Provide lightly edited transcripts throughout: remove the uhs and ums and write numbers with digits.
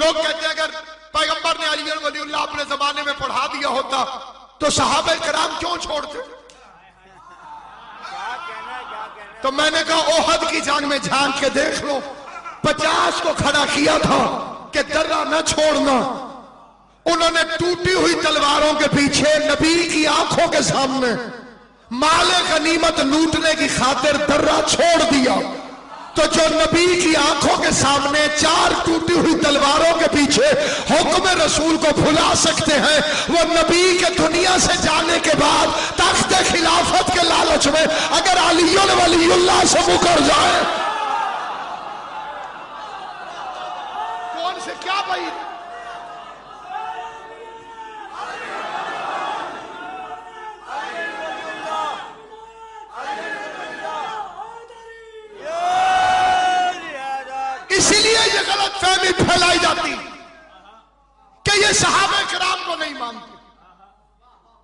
لوگ کہتے ہیں اگر پیغمبر نے علی ولی اللہ اپنے زمانے میں پڑھا دیا ہوتا تو صحابہ کرام کیوں چھوڑتے؟ تو میں نے کہا احد کی جنگ میں جھانک کے دیکھ لو، 50 کو کھڑا کیا تھا کہ درہ نہ چھوڑنا، انہوں نے ٹوٹی ہوئی تلواروں کے پیچھے نبی کی آنکھوں کے سامنے مال غنیمت لوٹنے کی خاطر درہ چھوڑ دیا۔ تو جو نبی کی آنکھوں کے سامنے 4 ٹوٹی ہوئی تلواروں کے پیچھے حکم رسول کو بھلا سکتے ہیں، وہ نبی کے دنیا سے جانے کے بعد تخت خلافت کے لالچ میں اگر علی ولی اللہ سے مکر جائے، کون سے کیا بھائی؟ اسی لیے یہ غلط فہمی پھیلائی جاتی کہ یہ صحابہ کرام کو نہیں مانتے۔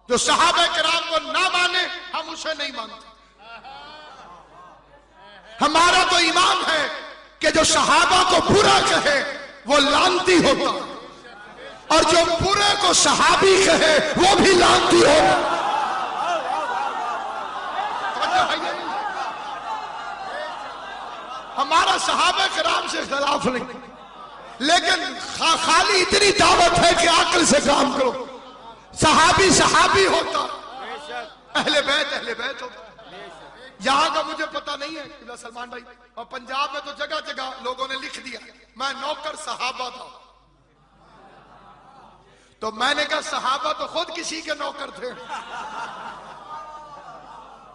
جو صحابہ کرام کو نہ مانے ہم اسے نہیں مانتے۔ ہمارا تو ایمان ہے کہ جو صحابہ کو برا کہے وہ لعنتی ہوتا، اور جو برے کو صحابی کہے وہ بھی لعنتی ہوتا۔ ہمارا صحابہ کرام سے اختلاف نہیں، لیکن خالی اتنی دعوت ہے کہ عقل سے کام کرو۔ صحابی صحابی ہوتا، اہل بیت ہوتا۔ یہاں کا مجھے پتہ نہیں ہے سلمان بھائی، اور پنجاب میں تو جگہ جگہ لوگوں نے لکھ دیا میں نوکر صحابہ تھا۔ تو میں نے کہا صحابہ تو خود کسی کے نوکر تھے،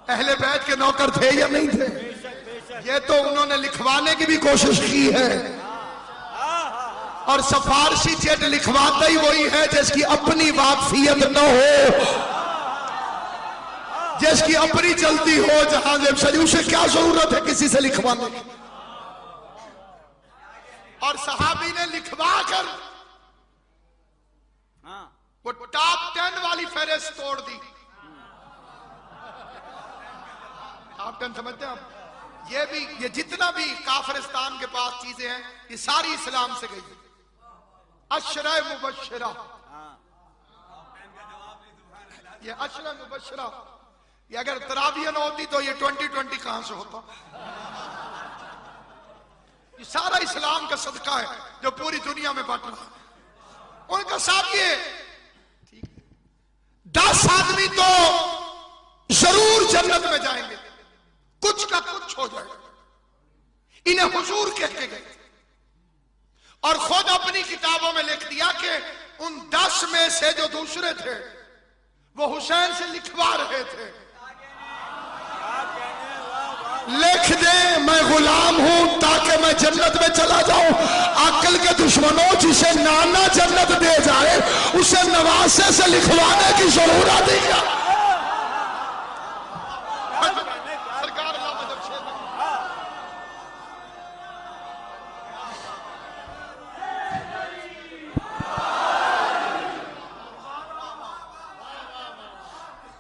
اہل بیت کے نوکر تھے یا نہیں تھے؟ یہ تو انہوں نے لکھوانے کی بھی کوشش کی ہے، اور سفارشی چیٹ لکھواتا ہی وہی ہے جس کی اپنی واقفیت نہ ہو، جس کی اپنی چلتی ہو جہاں اسے کیا ضرورت ہے کسی سے لکھوانے کی؟ اور صحابی نے لکھوا کر وہ ٹاپ 10 والی فہرست توڑ دی۔ ٹاپ 10 سمجھتے ہیں آپ؟ یہ جتنا بھی کافرستان کے پاس چیزیں ہیں یہ ساری اسلام سے گئی۔ عشرہ مبشرہ، یہ عشرہ مبشرہ، یہ اگر تراویح نہ ہوتی تو یہ 2020 کہاں سے ہوتا؟ یہ سارا اسلام کا صدقہ ہے جو پوری دنیا میں بانٹ رہا ہے۔ ان کا ساتھ یہ 10 آدمی تو ضرور جنت میں جائیں گے، کچھ کا کچھ ہو جائے گا، انہیں حضور کہہ کے گئے، اور خود اپنی کتابوں میں لکھ دیا کہ ان 10 میں سے جو دوسرے تھے وہ حسین سے لکھوا رہے تھے، لکھ دیں میں غلام ہوں تاکہ میں جنت میں چلا جاؤں۔ عقل کے دشمنوں، جسے نانا جنت دے جائے اسے نواسے سے لکھوانے کی ضرورت ہی کیا؟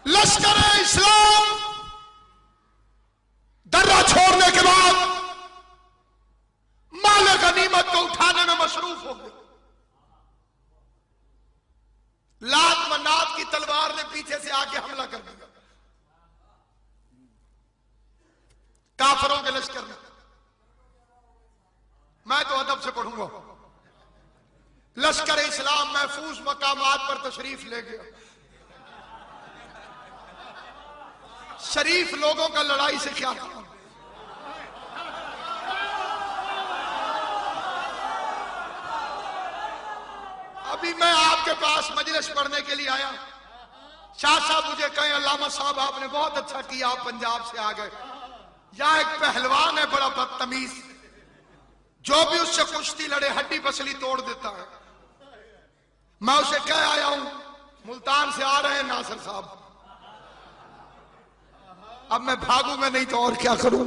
لشکر اسلام درہ چھوڑنے کے بعد مال غنیمت کو اٹھانے میں مصروف ہو گئے۔ لات منات کی تلوار نے پیچھے سے آ کے حملہ کر دیا کافروں کے لشکر میں۔ میں تو ادب سے پڑھوں گا۔ لشکر اسلام محفوظ مقامات پر تشریف لے گیا۔ شریف لوگوں کا لڑائی سے کیا کام؟ ابھی میں آپ کے پاس مجلس پڑھنے کے لیے آیا، شاہ صاحب مجھے کہیں علامہ صاحب آپ نے بہت اچھا کیا، آپ پنجاب سے آ گئے۔ یہاں ایک پہلوان ہے بڑا بدتمیز، جو بھی اس سے کشتی لڑے ہڈی پسلی توڑ دیتا ہے۔ میں اسے کہہ آیا ہوں ملتان سے آ رہے ہیں ناصر صاحب، اب میں بھاگوں میں نہیں تو اور کیا کروں؟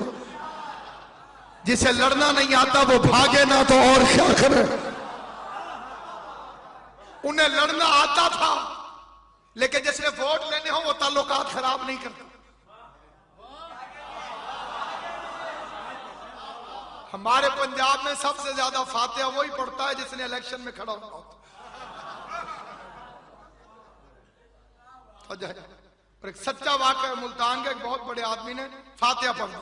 جسے لڑنا نہیں آتا وہ بھاگے نہ تو اور کیا کرے؟ انہیں لڑنا آتا تھا لیکن جس نے ووٹ لینے ہو وہ تعلقات خراب نہیں کرتا۔ ہمارے پنجاب میں سب سے زیادہ فاتحہ وہی پڑھتا ہے جس نے الیکشن میں کھڑا ہونا ہوتا. اور ایک سچا واقعہ ہے ملتان کا، ایک بہت بڑے آدمی نے فاتحہ پڑھا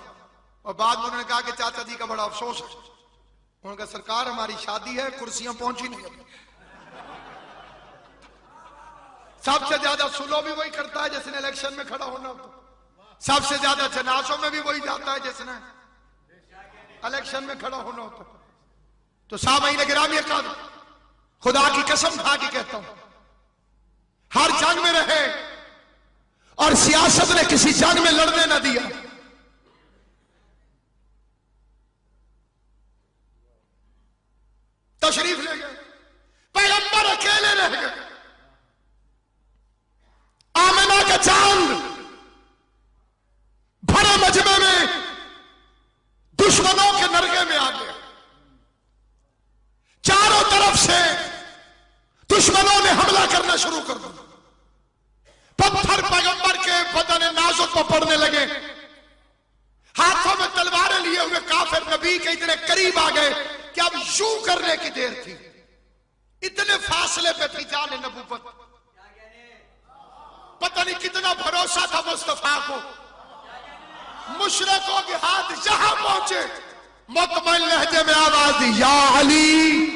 اور بعد میں انہوں نے کہا کہ چاچا جی کا بڑا افسوس ہے. انہوں نے کہا سرکار ہماری شادی ہے، کرسیاں پہنچی نہیں ابھی. سب سے زیادہ سلو بھی وہی کرتا ہے جس نے الیکشن میں کھڑا ہونا ہوتا. سب سے زیادہ جنازوں میں بھی وہی جاتا ہے جس نے الیکشن میں کھڑا ہونا ہوتا. تو سامعین گرامی اکرام، خدا کی قسم کھا کے کہتا ہوں، ہر جنگ میں رہے اور سیاست نے کسی جنگ میں لڑنے نہ دیا. تشریف لے گئے، پیغمبر اکیلے رہ گئے. آمنہ کا چاند بھرے مجمع میں دشمنوں کے نرغے میں آ گیا. چاروں طرف سے دشمنوں نے حملہ کرنا شروع کر دیا. پتھر پیغمبر کے بدن نازک کو پڑنے لگے. ہاتھوں میں تلواریں لیے ہوئے کافر نبی کے اتنے قریب آ گئے کہ اب یوں کرنے کی دیر تھی. اتنے فاصلے پہ تھی جان نبوت. پتہ نہیں کتنا بھروسہ تھا مصطفیٰ کو. مشرکوں کے ہاتھ جہاں پہنچے مطمئن لہجے میں آواز دی، یا علی.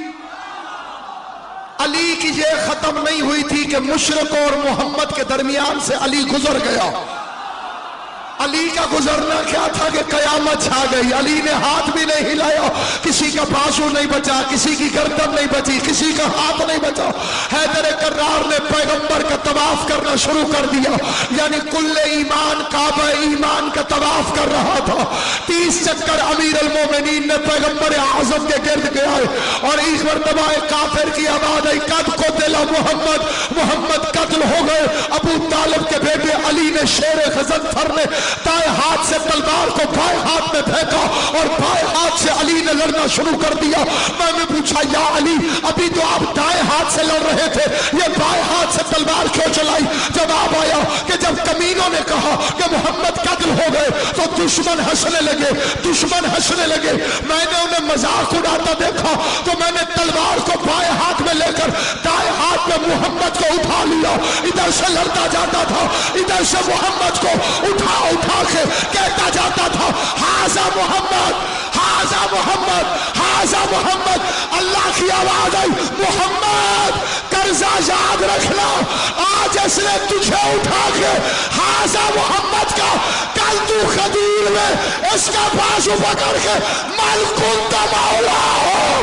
علی کی یہ ختم نہیں ہوئی تھی کہ مشرکوں اور محمد کے درمیان سے علی گزر گیا. علی کا گزرنا کیا تھا کہ قیامت چھا گئی. علی نے ہاتھ بھی نہیں ہلایا، کسی کا بازو نہیں بچا، کسی کی گردن نہیں بچی، کسی کا ہاتھ نہیں بچا. حیدر کرار نے پیغمبر کا طواف کرنا شروع کر دیا. یعنی کل ایمان کعبہ ایمان کا طواف کر رہا تھا. 30 چکر امیر المومنین نے پیغمبر اعظم کے گرد گیا اور ایک مرتبہ کافر کی آواز آئی، قد قتل محمد، محمد قتل ہو گئے. ابو طالب کے بیٹے علی نے شیر غضنفر نے دائیں ہاتھ سے تلوار کو بائیں ہاتھ میں پھینکا اور بائیں ہاتھ سے علی نے لڑنا شروع کر دیا. میں نے پوچھا، یا علی ابھی تو آپ دائیں ہاتھ سے لڑ رہے تھے، یہ بائیں ہاتھ سے تلوار کیوں چلائی؟ جواب آیا کہ جب کمینوں نے کہا کہ محمد قتل ہو گئے تو دشمن ہنسنے لگے، دشمن ہنسنے لگے. میں نے انہیں مذاق اڑاتا دیکھا تو میں نے تلوار کو بائیں ہاتھ میں لے کر دائیں ہاتھ میں محمد کو اٹھا لیا. ادھر سے لڑتا جاتا تھا، ادھر سے محمد کو اٹھا کے کہتا جاتا تھا، ہاذا محمد، ہاذا محمد، ہاذا محمد. اللہ کی آواز آئی، محمد قرضہ یاد رکھنا، آج اس نے تجھے اٹھا کے ہاذا محمد کا، کل تو خدیر میں اس کا بازو پکڑ کے من کنت مولا ہو